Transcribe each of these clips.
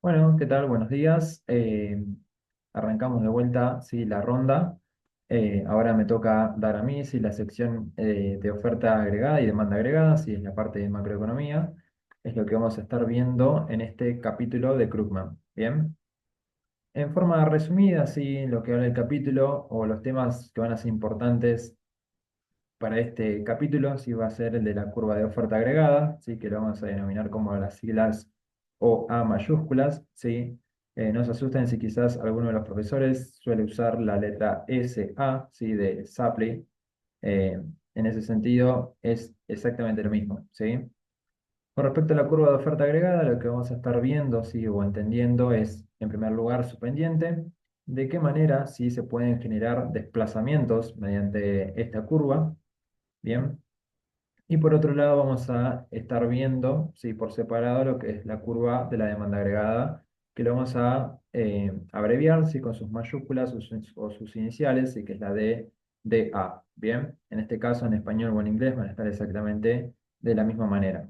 Bueno, ¿qué tal? Buenos días. Arrancamos de vuelta, sí, la ronda. Ahora me toca dar a mí, sí, la sección de oferta agregada y demanda agregada, sí, es la parte de macroeconomía. Es lo que vamos a estar viendo en este capítulo de Krugman. Bien, en forma resumida, sí, lo que habla el capítulo o los temas que van a ser importantes para este capítulo, sí, va a ser el de la curva de oferta agregada, sí, que lo vamos a denominar como las siglas o A mayúsculas, ¿sí? No se asusten si quizás alguno de los profesores suele usar la letra SA, ¿sí? De Shapley. En ese sentido es exactamente lo mismo, ¿sí? Con respecto a la curva de oferta agregada, lo que vamos a estar viendo, ¿sí? O entendiendo es, en primer lugar, su pendiente, de qué manera sí se pueden generar desplazamientos mediante esta curva, ¿bien? Y por otro lado vamos a estar viendo, sí, por separado lo que es la curva de la demanda agregada, que lo vamos a abreviar, sí, con sus mayúsculas o sus iniciales, sí, que es la DA. Bien, en este caso en español o en inglés van a estar exactamente de la misma manera.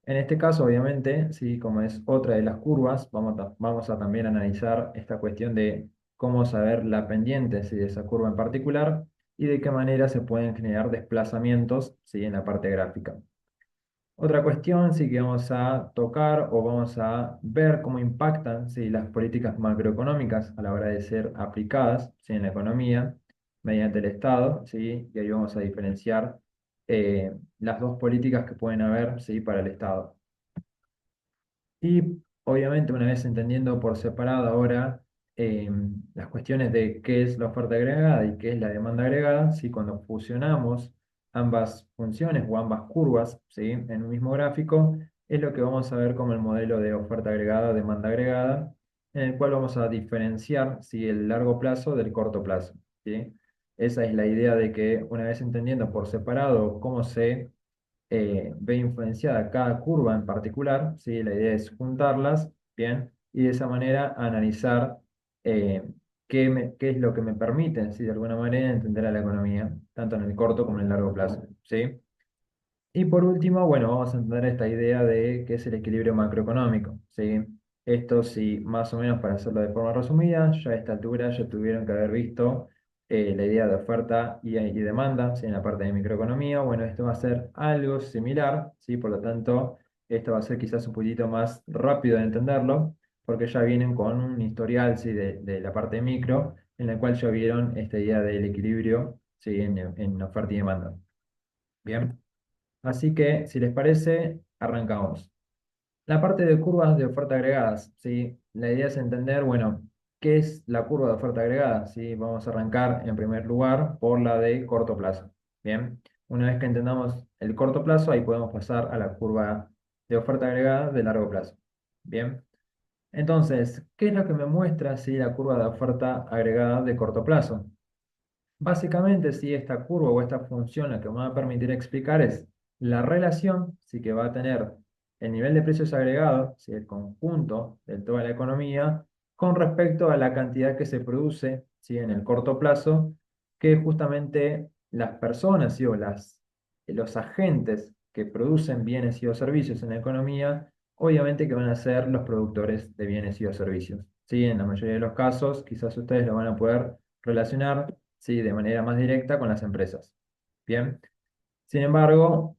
En este caso, obviamente, sí, como es otra de las curvas, vamos a también analizar esta cuestión de cómo saber la pendiente, sí, de esa curva en particular y de qué manera se pueden generar desplazamientos, sí, en la parte gráfica. Otra cuestión, sí, que vamos a tocar o vamos a ver cómo impactan, sí, las políticas macroeconómicas a la hora de ser aplicadas, sí, en la economía mediante el Estado, sí, y ahí vamos a diferenciar las dos políticas que pueden haber, sí, para el Estado. Y obviamente una vez entendiendo por separado ahora las cuestiones de qué es la oferta agregada y qué es la demanda agregada, ¿sí? Cuando fusionamos ambas funciones o ambas curvas, ¿sí? En un mismo gráfico, es lo que vamos a ver como el modelo de oferta agregada, demanda agregada, en el cual vamos a diferenciar, ¿sí? El largo plazo del corto plazo, ¿sí? Esa es la idea de que una vez entendiendo por separado cómo se ve influenciada cada curva en particular, ¿sí? La idea es juntarlas, ¿bien? Y de esa manera analizar eh, qué es lo que me permite, ¿sí? De alguna manera entender a la economía, tanto en el corto como en el largo plazo, ¿sí? Y por último, bueno, vamos a entender esta idea de qué es el equilibrio macroeconómico, ¿sí? Esto sí, más o menos para hacerlo de forma resumida, ya a esta altura ya tuvieron que haber visto la idea de oferta y demanda, ¿sí? En la parte de microeconomía. Bueno, esto va a ser algo similar, ¿sí? Por lo tanto, esto va a ser quizás un poquito más rápido de entenderlo, porque ya vienen con un historial, ¿sí? De la parte micro, en la cual ya vieron esta idea del equilibrio, ¿sí? En oferta y demanda. Bien. Así que, si les parece, arrancamos. La parte de curvas de oferta agregadas, ¿sí? La idea es entender, bueno, ¿qué es la curva de oferta agregada? ¿Sí? Vamos a arrancar en primer lugar por la de corto plazo. Bien, una vez que entendamos el corto plazo, ahí podemos pasar a la curva de oferta agregada de largo plazo. Bien, entonces, ¿qué es lo que me muestra, sí, la curva de oferta agregada de corto plazo? Básicamente, si esta curva o esta función lo que me va a permitir explicar es la relación sí que va a tener el nivel de precios agregados, si el conjunto de toda la economía, con respecto a la cantidad que se produce, ¿sí? En el corto plazo, que justamente las personas, ¿sí? Los agentes que producen bienes y o servicios en la economía, obviamente que van a ser los productores de bienes y o servicios. ¿Sí? En la mayoría de los casos, quizás ustedes lo van a poder relacionar, ¿sí? De manera más directa con las empresas. Bien. Sin embargo,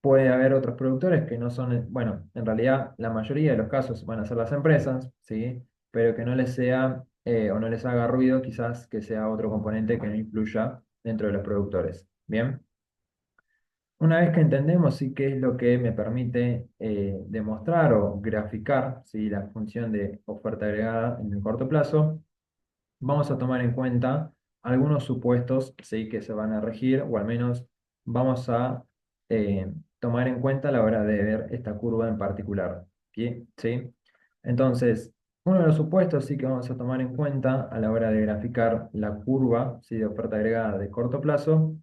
puede haber otros productores que no son, bueno, en realidad la mayoría de los casos van a ser las empresas, ¿sí? Pero que no les sea o no les haga ruido, quizás que sea otro componente que no influya dentro de los productores. Bien. Una vez que entendemos, sí, qué es lo que me permite demostrar o graficar, ¿sí? La función de oferta agregada en el corto plazo, vamos a tomar en cuenta algunos supuestos, ¿sí? Que se van a regir, o al menos vamos a tomar en cuenta a la hora de ver esta curva en particular. ¿Sí? ¿Sí? Entonces, uno de los supuestos sí que vamos a tomar en cuenta a la hora de graficar la curva, ¿sí? De oferta agregada de corto plazo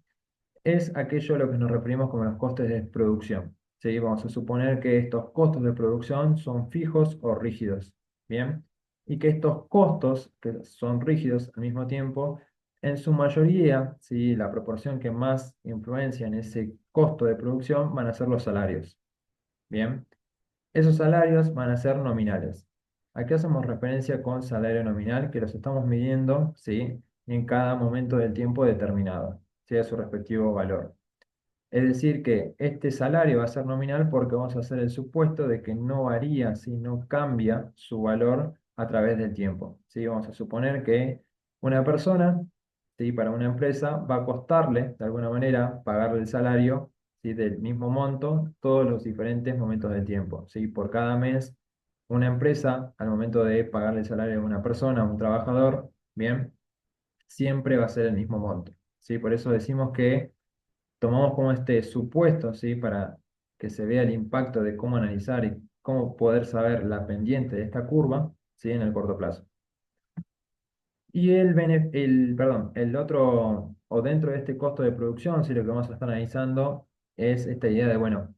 es aquello a lo que nos referimos como los costes de producción. ¿Sí? Vamos a suponer que estos costos de producción son fijos o rígidos. ¿Bien? Y que estos costos, que son rígidos al mismo tiempo, en su mayoría, ¿sí? La proporción que más influencia en ese costo de producción van a ser los salarios. ¿Bien? Esos salarios van a ser nominales. ¿A qué hacemos referencia con salario nominal? Que los estamos midiendo, ¿sí? En cada momento del tiempo determinado, ¿sí? A su respectivo valor. Es decir, que este salario va a ser nominal porque vamos a hacer el supuesto de que no varía, si no cambia su valor a través del tiempo. ¿Sí? Vamos a suponer que una persona, ¿sí? Para una empresa, va a costarle, de alguna manera, pagarle el salario, ¿sí? Del mismo monto todos los diferentes momentos del tiempo. ¿Sí? Por cada mes, una empresa, al momento de pagarle el salario a una persona, a un trabajador, bien, siempre va a ser el mismo monto. ¿Sí? Por eso decimos que tomamos como este supuesto, ¿sí? Para que se vea el impacto de cómo analizar y cómo poder saber la pendiente de esta curva, ¿sí? En el corto plazo. Y perdón, el otro, o dentro de este costo de producción, sí, lo que vamos a estar analizando es esta idea de, bueno,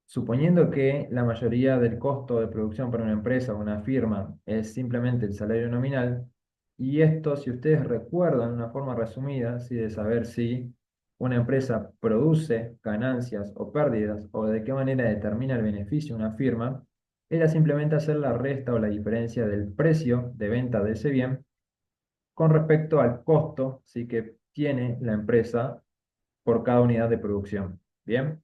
suponiendo que la mayoría del costo de producción para una empresa o una firma es simplemente el salario nominal, y esto, si ustedes recuerdan, una forma resumida, ¿sí? De saber si una empresa produce ganancias o pérdidas, o de qué manera determina el beneficio de una firma, era simplemente hacer la resta o la diferencia del precio de venta de ese bien con respecto al costo, ¿sí? Que tiene la empresa por cada unidad de producción. Bien.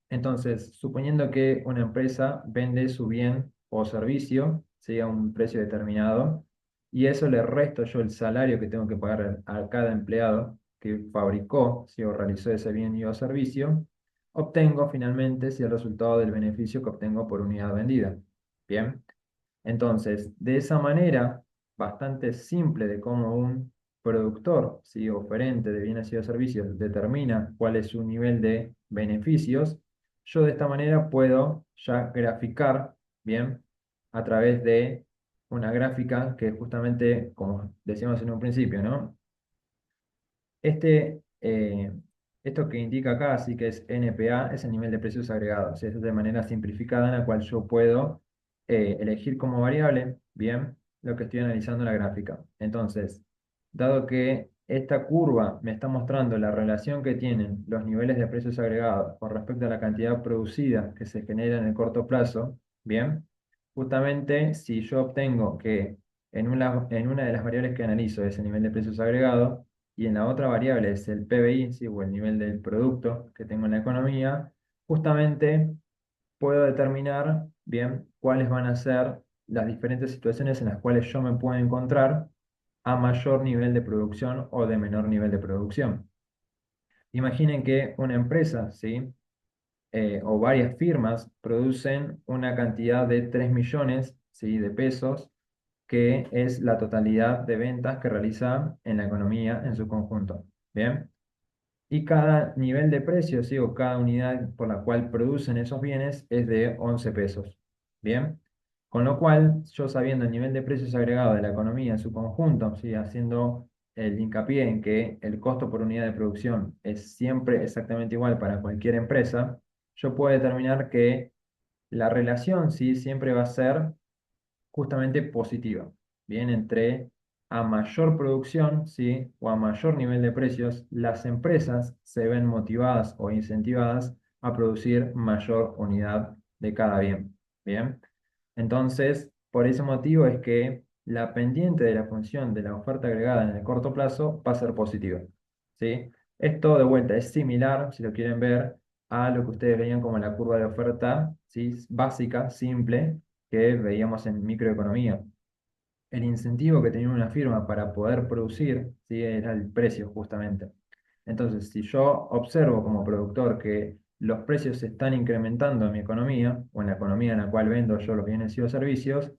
Entonces, suponiendo que una empresa vende su bien o servicio, ¿sí? A un precio determinado, y eso le resto yo el salario que tengo que pagar a cada empleado que fabricó, ¿sí? O realizó ese bien y o servicio, obtengo finalmente si el resultado del beneficio que obtengo por unidad vendida. Bien. Entonces, de esa manera bastante simple de cómo un productor, ¿sí? Oferente de bienes y o servicios determina cuál es su nivel de beneficios, yo de esta manera puedo ya graficar, ¿bien? A través de una gráfica que justamente, como decíamos en un principio, ¿no? Esto que indica acá, así que es NPA, es el nivel de precios agregados. Es de manera simplificada en la cual yo puedo elegir como variable, bien, lo que estoy analizando en la gráfica. Entonces, dado que esta curva me está mostrando la relación que tienen los niveles de precios agregados con respecto a la cantidad producida que se genera en el corto plazo, bien, justamente si yo obtengo que en una de las variables que analizo es el nivel de precios agregados, y en la otra variable es el PBI, ¿sí? O el nivel del producto que tengo en la economía, justamente puedo determinar bien cuáles van a ser las diferentes situaciones en las cuales yo me puedo encontrar a mayor nivel de producción o de menor nivel de producción. Imaginen que una empresa, ¿sí? O varias firmas producen una cantidad de 3 millones, ¿sí? De pesos, que es la totalidad de ventas que realiza en la economía en su conjunto. ¿Bien? Y cada nivel de precio, ¿sí? O cada unidad por la cual producen esos bienes es de 11 pesos. Bien. Con lo cual, yo sabiendo el nivel de precios agregado de la economía en su conjunto, ¿sí? Haciendo el hincapié en que el costo por unidad de producción es siempre exactamente igual para cualquier empresa, yo puedo determinar que la relación, ¿sí? Siempre va a ser justamente positiva. Bien, entre a mayor producción, ¿sí? O a mayor nivel de precios, las empresas se ven motivadas o incentivadas a producir mayor unidad de cada bien. Bien, entonces, por ese motivo es que la pendiente de la función de la oferta agregada en el corto plazo va a ser positiva. ¿Sí? Esto de vuelta es similar, si lo quieren ver, a lo que ustedes veían como la curva de oferta, ¿sí? Básica, simple, que veíamos en microeconomía. El incentivo que tenía una firma para poder producir, ¿sí? Era el precio justamente. Entonces, si yo observo como productor que los precios se están incrementando en mi economía, o en la economía en la cual vendo yo los bienes y los servicios,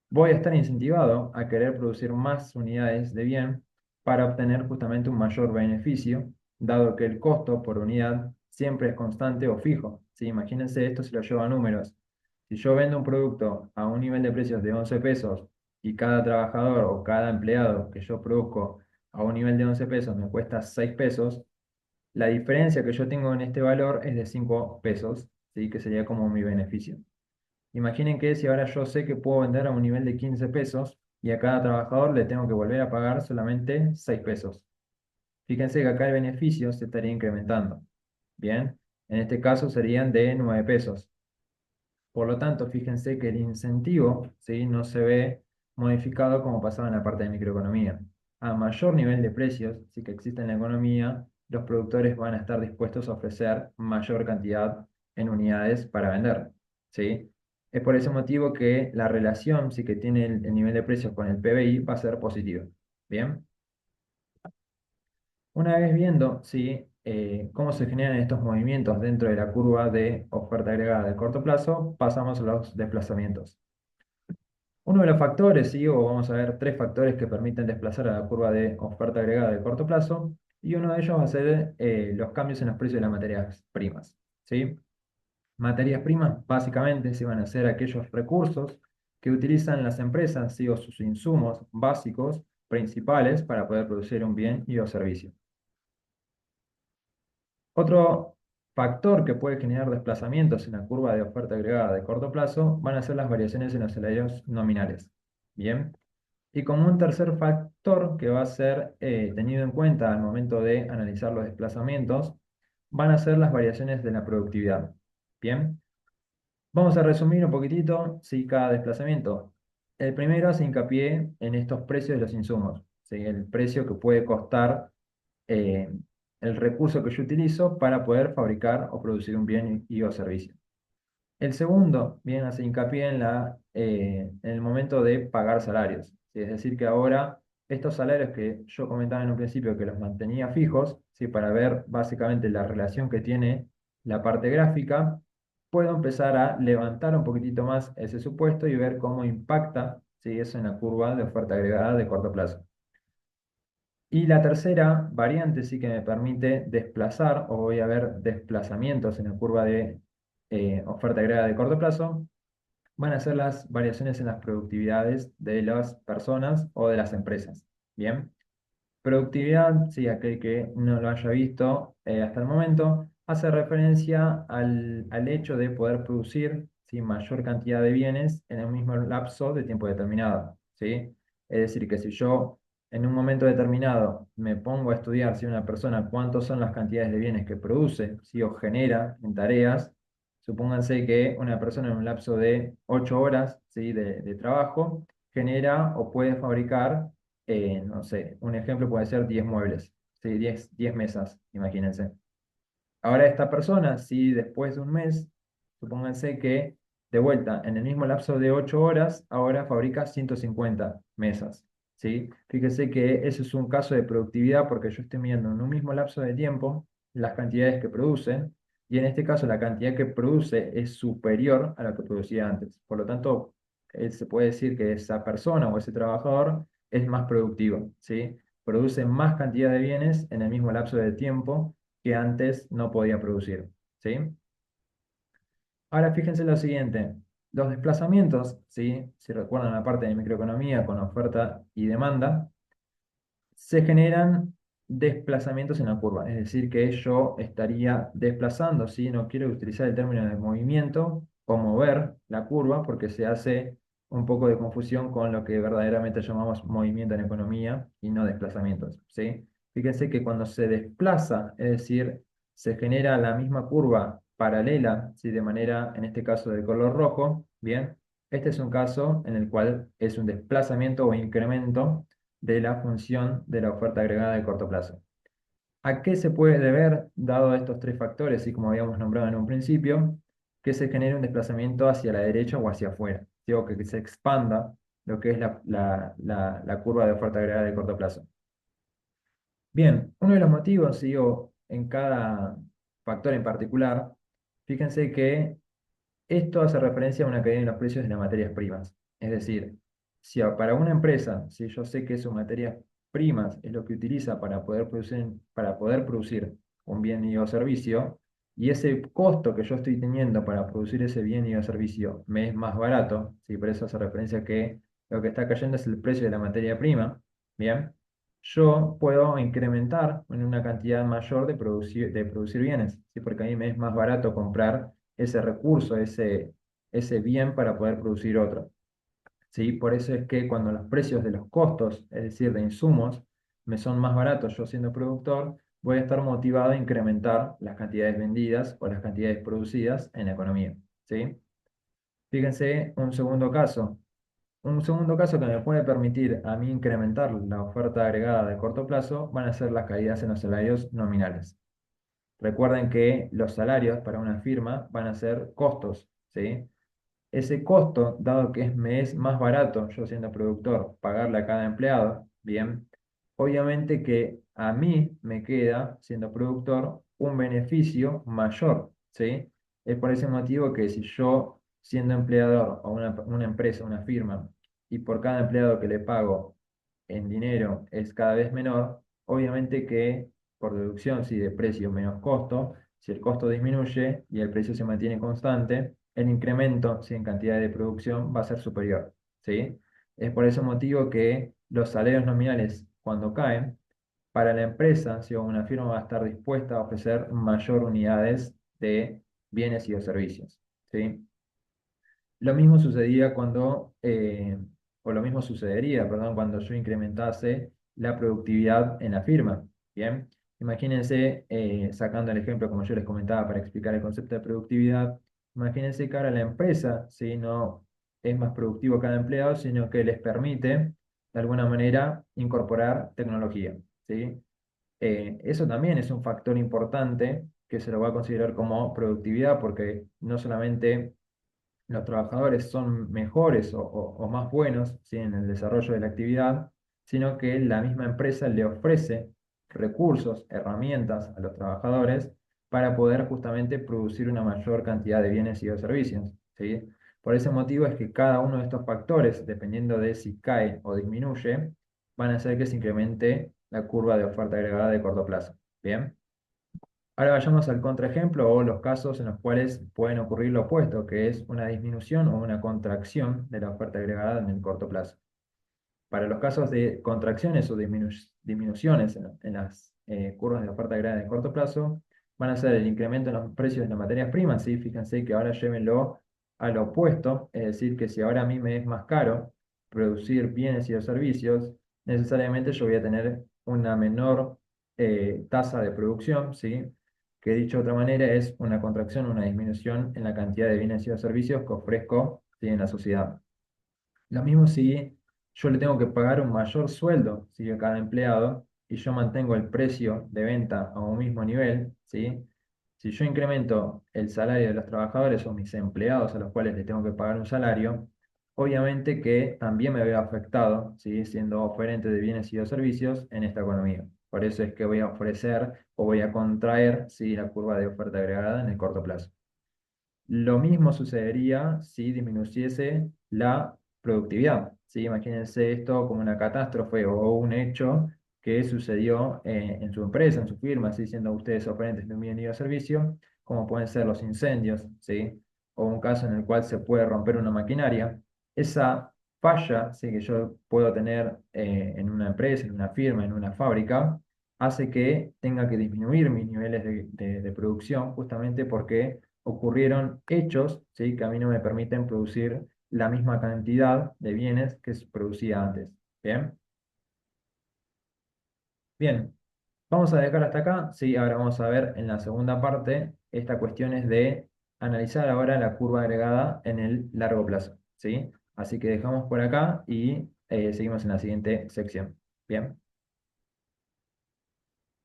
voy a estar incentivado a querer producir más unidades de bien para obtener justamente un mayor beneficio, dado que el costo por unidad siempre es constante o fijo. ¿Sí? Imagínense esto si lo llevo a números. Si yo vendo un producto a un nivel de precios de 11 pesos y cada trabajador o cada empleado que yo produzco a un nivel de 11 pesos me cuesta 6 pesos, la diferencia que yo tengo en este valor es de 5 pesos, ¿sí? Que sería como mi beneficio. Imaginen que si ahora yo sé que puedo vender a un nivel de 15 pesos y a cada trabajador le tengo que volver a pagar solamente 6 pesos. Fíjense que acá el beneficio se estaría incrementando. Bien, en este caso serían de 9 pesos. Por lo tanto, fíjense que el incentivo, ¿sí?, no se ve modificado como pasaba en la parte de microeconomía. A mayor nivel de precios, sí que existe en la economía, los productores van a estar dispuestos a ofrecer mayor cantidad en unidades para vender, ¿sí? Es por ese motivo que la relación, sí, que tiene el nivel de precios con el PBI va a ser positiva. ¿Bien? Una vez viendo, ¿sí?, cómo se generan estos movimientos dentro de la curva de oferta agregada de corto plazo, pasamos a los desplazamientos. Uno de los factores, ¿sí?, o vamos a ver tres factores que permiten desplazar a la curva de oferta agregada de corto plazo, y uno de ellos va a ser los cambios en los precios de las materias primas, ¿sí? Materias primas, básicamente, sí, van a ser aquellos recursos que utilizan las empresas, ¿sí?, o sus insumos básicos principales para poder producir un bien y o servicio. Otro factor que puede generar desplazamientos en la curva de oferta agregada de corto plazo van a ser las variaciones en los salarios nominales. Bien. Y como un tercer factor que va a ser tenido en cuenta al momento de analizar los desplazamientos, van a ser las variaciones de la productividad. Bien. Vamos a resumir un poquitito, sí, cada desplazamiento. El primero hace hincapié en estos precios de los insumos, ¿sí? El precio que puede costar eh, el recurso que yo utilizo para poder fabricar o producir un bien y o servicio. El segundo, bien, hace hincapié en el momento de pagar salarios, ¿sí? Es decir, que ahora estos salarios que yo comentaba en un principio que los mantenía fijos, ¿sí?, para ver básicamente la relación que tiene la parte gráfica, puedo empezar a levantar un poquitito más ese supuesto y ver cómo impacta, ¿sí?, eso en la curva de oferta agregada de corto plazo. Y la tercera variante sí que me permite desplazar, o voy a ver desplazamientos en la curva de oferta agregada de corto plazo, van a ser las variaciones en las productividades de las personas o de las empresas. Bien. Productividad, sí, aquel que no lo haya visto hasta el momento, hace referencia al hecho de poder producir, ¿sí?, mayor cantidad de bienes en el mismo lapso de tiempo determinado, ¿sí? Es decir, que si yo en un momento determinado me pongo a estudiar si una persona cuántas son las cantidades de bienes que produce, ¿sí?, o genera en tareas, supónganse que una persona en un lapso de 8 horas, ¿sí?, de trabajo genera o puede fabricar no sé, un ejemplo puede ser 10 muebles, ¿sí? 10 mesas, imagínense. Ahora esta persona, si después de un mes, supónganse que de vuelta, en el mismo lapso de 8 horas, ahora fabrica 150 mesas, ¿sí? Fíjese que ese es un caso de productividad porque yo estoy midiendo en un mismo lapso de tiempo las cantidades que produce, y en este caso la cantidad que produce es superior a la que producía antes. Por lo tanto, se puede decir que esa persona o ese trabajador es más productivo, ¿sí? Produce más cantidad de bienes en el mismo lapso de tiempo que antes no podía producir, ¿sí? Ahora fíjense lo siguiente, los desplazamientos, ¿sí?, si recuerdan la parte de microeconomía con oferta y demanda, se generan desplazamientos en la curva, es decir, que yo estaría desplazando, ¿sí? No quiero utilizar el término de movimiento o mover la curva porque se hace un poco de confusión con lo que verdaderamente llamamos movimiento en economía y no desplazamientos, ¿sí? Fíjense que cuando se desplaza, es decir, se genera la misma curva paralela, ¿sí?, de manera, en este caso, de color rojo, ¿bien? Este es un caso en el cual es un desplazamiento o incremento de la función de la oferta agregada de corto plazo. ¿A qué se puede deber, dado estos tres factores, y como habíamos nombrado en un principio, que se genere un desplazamiento hacia la derecha o hacia afuera? Digo, que se expanda lo que es la curva de oferta agregada de corto plazo. Bien, uno de los motivos, digo, en cada factor en particular, fíjense que esto hace referencia a una caída en los precios de las materias primas. Es decir, si para una empresa, si yo sé que sus materias primas es lo que utiliza para poder producir un bien y o servicio, y ese costo que yo estoy teniendo para producir ese bien y o servicio me es más barato, ¿sí? Por eso hace referencia a que lo que está cayendo es el precio de la materia prima, ¿bien? Yo puedo incrementar en una cantidad mayor de producir bienes, ¿sí? Porque a mí me es más barato comprar ese recurso, ese bien para poder producir otro, ¿sí? Por eso es que cuando los precios de los costos, es decir, de insumos, me son más baratos yo siendo productor, voy a estar motivado a incrementar las cantidades vendidas o las cantidades producidas en la economía, ¿sí? Fíjense un segundo caso. Un segundo caso que me puede permitir a mí incrementar la oferta agregada de corto plazo van a ser las caídas en los salarios nominales. Recuerden que los salarios para una firma van a ser costos, ¿sí? Ese costo, dado que me es más barato, yo siendo productor, pagarle a cada empleado, bien, obviamente que a mí me queda, siendo productor, un beneficio mayor, ¿sí? Es por ese motivo que si yo, siendo empleador o una empresa, una firma, y por cada empleado que le pago en dinero es cada vez menor, obviamente que por deducción, si de precio menos costo, si el costo disminuye y el precio se mantiene constante, el incremento, si en cantidad de producción, va a ser superior, ¿sí? Es por ese motivo que los salarios nominales, cuando caen, para la empresa, si una firma va a estar dispuesta a ofrecer mayor unidades de bienes y de servicios, ¿sí? Lo mismo sucedía cuando, o lo mismo sucedería, perdón, cuando yo incrementase la productividad en la firma. Bien, imagínense, sacando el ejemplo como yo les comentaba para explicar el concepto de productividad, imagínense que ahora la empresa, ¿sí? No es más productivo cada empleado, sino que les permite, de alguna manera, incorporar tecnología, ¿sí? Eso también es un factor importante que se lo va a considerar como productividad, porque no solamente los trabajadores son mejores o más buenos, ¿sí? En el desarrollo de la actividad, sino que la misma empresa le ofrece recursos, herramientas a los trabajadores para poder justamente producir una mayor cantidad de bienes y de servicios, ¿sí? Por ese motivo es que cada uno de estos factores, dependiendo de si cae o disminuye, van a hacer que se incremente la curva de oferta agregada de corto plazo. ¿Bien? Ahora vayamos al contraejemplo o los casos en los cuales pueden ocurrir lo opuesto, que es una disminución o una contracción de la oferta agregada en el corto plazo. Para los casos de contracciones o disminuciones en las curvas de oferta agregada en el corto plazo, van a ser el incremento en los precios de las materias primas, ¿sí? Fíjense que ahora llévenlo al opuesto, es decir, que si ahora a mí me es más caro producir bienes y los servicios, necesariamente yo voy a tener una menor tasa de producción, ¿sí? Que dicho de otra manera es una contracción, una disminución en la cantidad de bienes y los servicios que ofrezco, ¿sí? En la sociedad. Lo mismo si yo le tengo que pagar un mayor sueldo, ¿sí? A cada empleado y yo mantengo el precio de venta a un mismo nivel, ¿sí? Si yo incremento el salario de los trabajadores o mis empleados a los cuales les tengo que pagar un salario, obviamente que también me veo afectado, ¿sí? Siendo oferente de bienes y de servicios en esta economía. Por eso es que voy a ofrecer o voy a contraer, ¿sí? La curva de oferta agregada en el corto plazo. Lo mismo sucedería si disminuyese la productividad, ¿sí? Imagínense esto como una catástrofe o un hecho que sucedió en su empresa, en su firma, ¿sí? Siendo ustedes oferentes de un bien y de servicio, como pueden ser los incendios, ¿sí? O un caso en el cual se puede romper una maquinaria. Esa falla, ¿sí? Que yo puedo tener en una empresa, en una firma, en una fábrica, hace que tenga que disminuir mis niveles de producción justamente porque ocurrieron hechos, ¿sí? Que a mí no me permiten producir la misma cantidad de bienes que se producía antes. ¿Bien? Bien, vamos a dejar hasta acá. Sí, ahora vamos a ver en la segunda parte esta cuestión es de analizar ahora la curva agregada en el largo plazo. ¿Sí? Así que dejamos por acá y seguimos en la siguiente sección. Bien.